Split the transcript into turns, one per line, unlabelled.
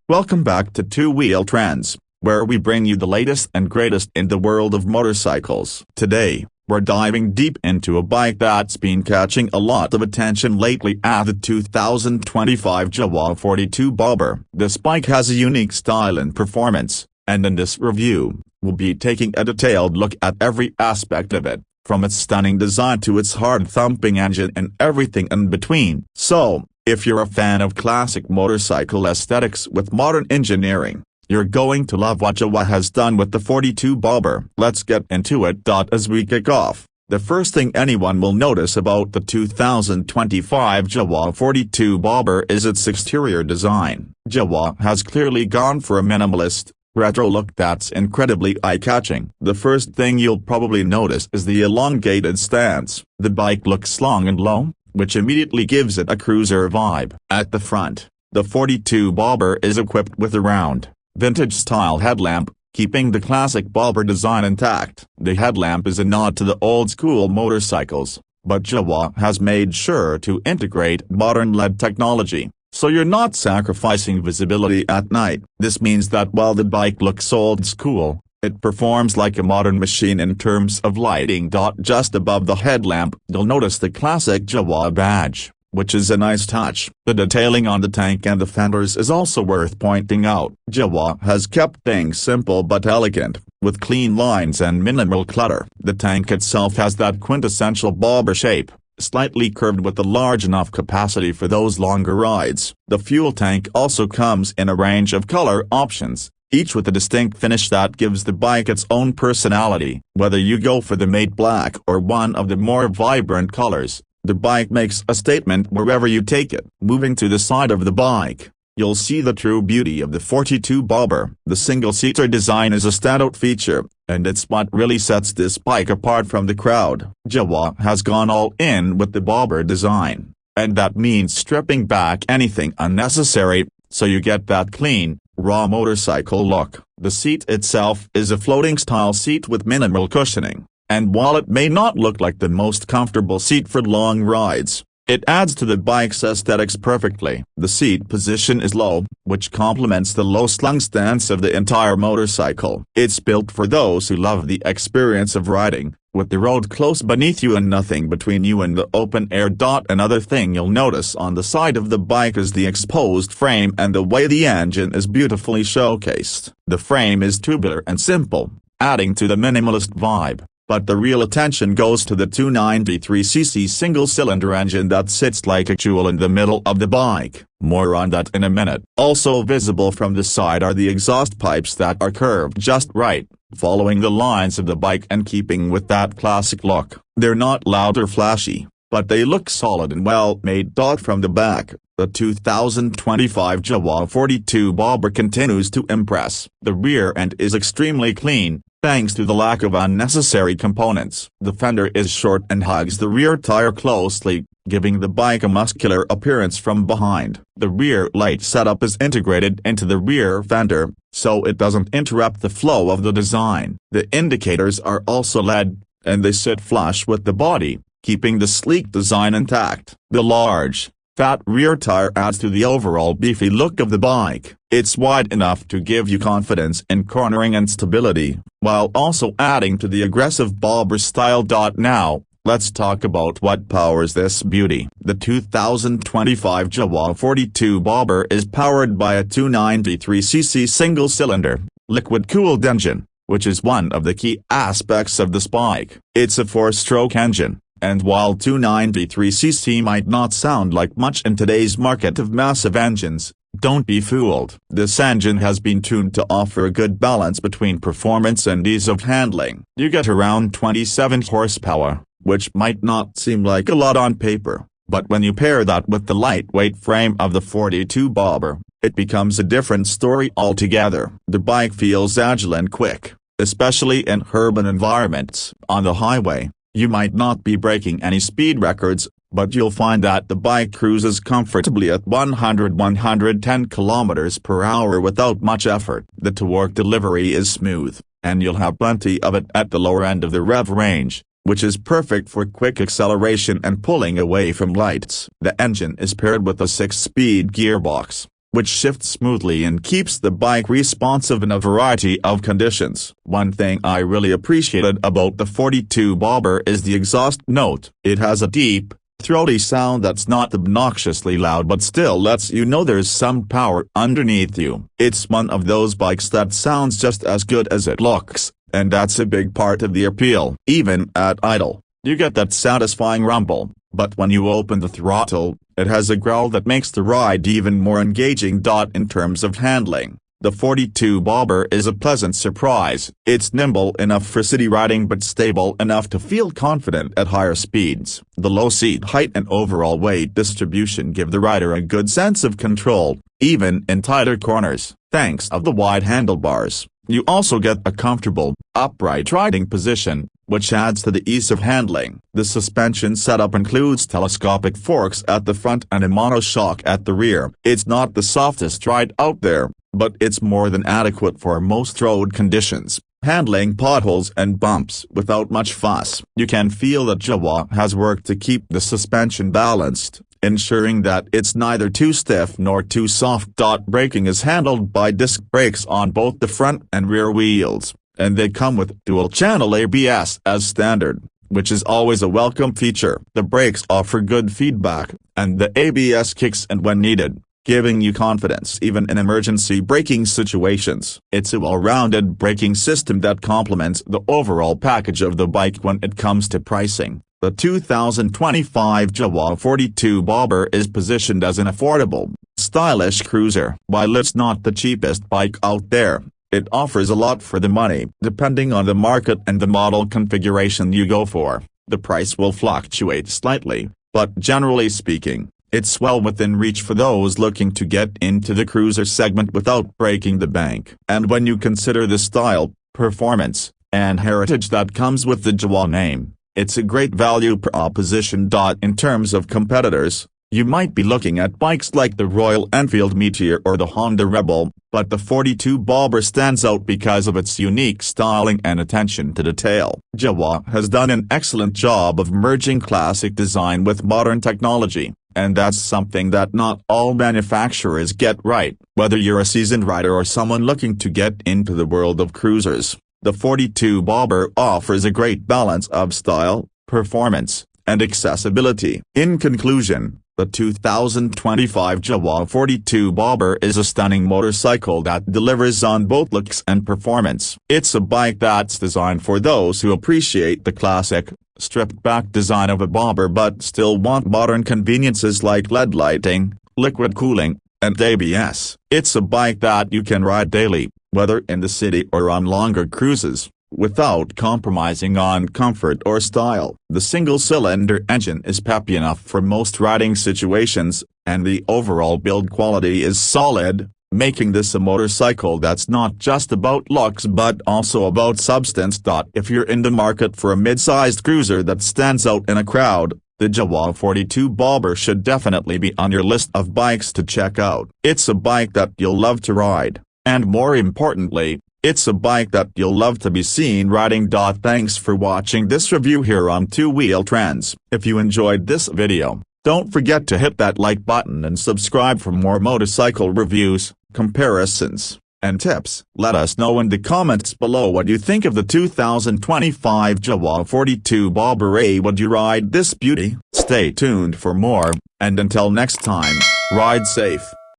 Welcome back to Two Wheel Trends, where we bring you the latest and greatest in the world of motorcycles. Today, we're diving deep into a bike that's been catching a lot of attention lately at the 2025 Jawa 42 Bobber. This bike has a unique style and performance, and in this review, we'll be taking a detailed look at every aspect of it, from its stunning design to its hard-thumping engine and everything in between. So, if you're a fan of classic motorcycle aesthetics with modern engineering, you're going to love what Jawa has done with the 42 Bobber. Let's get into it. As we kick off, the first thing anyone will notice about the 2025 Jawa 42 Bobber is its exterior design. Jawa has clearly gone for a minimalist, retro look that's incredibly eye-catching. The first thing you'll probably notice is the elongated stance. The bike looks long and low, which immediately gives it a cruiser vibe. At the front, the 42 Bobber is equipped with a round, vintage-style headlamp, keeping the classic Bobber design intact. The headlamp is a nod to the old-school motorcycles, but Jawa has made sure to integrate modern LED technology, so you're not sacrificing visibility at night. This means that while the bike looks old-school, it performs like a modern machine in terms of lighting. Just above the headlamp, you'll notice the classic Jawa badge, which is a nice touch. The detailing on the tank and the fenders is also worth pointing out. Jawa has kept things simple but elegant, with clean lines and minimal clutter. The tank itself has that quintessential Bobber shape, slightly curved with a large enough capacity for those longer rides. The fuel tank also comes in a range of color options, each with a distinct finish that gives the bike its own personality. Whether you go for the matte black or one of the more vibrant colors, the bike makes a statement wherever you take it. Moving to the side of the bike, you'll see the true beauty of the 42 Bobber. The single-seater design is a standout feature, and it's what really sets this bike apart from the crowd. Jawa has gone all in with the Bobber design, and that means stripping back anything unnecessary, so you get that clean, raw motorcycle look. The seat itself is a floating-style seat with minimal cushioning, and while it may not look like the most comfortable seat for long rides, it adds to the bike's aesthetics perfectly. The seat position is low, which complements the low-slung stance of the entire motorcycle. It's built for those who love the experience of riding, with the road close beneath you and nothing between you and the open air. Another thing you'll notice on the side of the bike is the exposed frame and the way the engine is beautifully showcased. The frame is tubular and simple, adding to the minimalist vibe. But the real attention goes to the 293cc single-cylinder engine that sits like a jewel in the middle of the bike. More on that in a minute. Also visible from the side are the exhaust pipes that are curved just right, following the lines of the bike and keeping with that classic look. They're not loud or flashy, but they look solid and well made. From the back, the 2025 Jawa 42 Bobber continues to impress. The rear end is extremely clean, thanks to the lack of unnecessary components. The fender is short and hugs the rear tire closely, giving the bike a muscular appearance from behind. The rear light setup is integrated into the rear fender, so it doesn't interrupt the flow of the design. The indicators are also LED, and they sit flush with the body, keeping the sleek design intact. The large, fat rear tire adds to the overall beefy look of the bike. It's wide enough to give you confidence in cornering and stability, while also adding to the aggressive Bobber style. Now, let's talk about what powers this beauty. The 2025 Jawa 42 Bobber is powered by a 293cc single-cylinder, liquid-cooled engine, which is one of the key aspects of this bike. It's a 4-stroke engine, and while 293cc might not sound like much in today's market of massive engines, don't be fooled. This engine has been tuned to offer a good balance between performance and ease of handling. You get around 27 horsepower, which might not seem like a lot on paper, but when you pair that with the lightweight frame of the 42 Bobber, it becomes a different story altogether. The bike feels agile and quick, especially in urban environments. On the highway, you might not be breaking any speed records, but you'll find that the bike cruises comfortably at 110 kilometers per hour without much effort. The torque delivery is smooth, and you'll have plenty of it at the lower end of the rev range, which is perfect for quick acceleration and pulling away from lights. The engine is paired with a 6-speed gearbox, which shifts smoothly and keeps the bike responsive in a variety of conditions. One thing I really appreciated about the 42 Bobber is the exhaust note. It has a deep, throaty sound that's not obnoxiously loud but still lets you know there's some power underneath you. It's one of those bikes that sounds just as good as it looks, and that's a big part of the appeal. Even at idle, you get that satisfying rumble, but when you open the throttle, it has a growl that makes the ride even more engaging. In terms of handling, the 42 Bobber is a pleasant surprise. It's nimble enough for city riding but stable enough to feel confident at higher speeds. The low seat height and overall weight distribution give the rider a good sense of control, even in tighter corners. Thanks to the wide handlebars, you also get a comfortable, upright riding position, which adds to the ease of handling. The suspension setup includes telescopic forks at the front and a monoshock at the rear. It's not the softest ride out there, but it's more than adequate for most road conditions, handling potholes and bumps without much fuss. You can feel that Jawa has worked to keep the suspension balanced, ensuring that it's neither too stiff nor too soft. Braking is handled by disc brakes on both the front and rear wheels, and they come with dual-channel ABS as standard, which is always a welcome feature. The brakes offer good feedback, and the ABS kicks in when needed, giving you confidence even in emergency braking situations. It's a well-rounded braking system that complements the overall package of the bike. When it comes to pricing, the 2025 Jawa 42 Bobber is positioned as an affordable, stylish cruiser. While it's not the cheapest bike out there, it offers a lot for the money. Depending on the market and the model configuration you go for, the price will fluctuate slightly, but generally speaking, it's well within reach for those looking to get into the cruiser segment without breaking the bank. And when you consider the style, performance, and heritage that comes with the Jawa name, it's a great value proposition. In terms of competitors, you might be looking at bikes like the Royal Enfield Meteor or the Honda Rebel, but the 42 Bobber stands out because of its unique styling and attention to detail. Jawa has done an excellent job of merging classic design with modern technology, and that's something that not all manufacturers get right. Whether you're a seasoned rider or someone looking to get into the world of cruisers, the 42 Bobber offers a great balance of style, performance, and accessibility. In conclusion, the 2025 Jawa 42 Bobber is a stunning motorcycle that delivers on both looks and performance. It's a bike that's designed for those who appreciate the classic, stripped-back design of a Bobber but still want modern conveniences like LED lighting, liquid cooling, and ABS. It's a bike that you can ride daily, whether in the city or on longer cruises, without compromising on comfort or style. The single-cylinder engine is peppy enough for most riding situations, and the overall build quality is solid, making this a motorcycle that's not just about looks but also about substance. If you're in the market for a mid-sized cruiser that stands out in a crowd, the Jawa 42 Bobber should definitely be on your list of bikes to check out. It's a bike that you'll love to ride, and more importantly, it's a bike that you'll love to be seen riding. Thanks for watching this review here on Two Wheel Trends. If you enjoyed this video, don't forget to hit that like button and subscribe for more motorcycle reviews, comparisons, and tips. Let us know in the comments below what you think of the 2025 Jawa 42 Bobber. Would you ride this beauty? Stay tuned for more, and until next time, ride safe.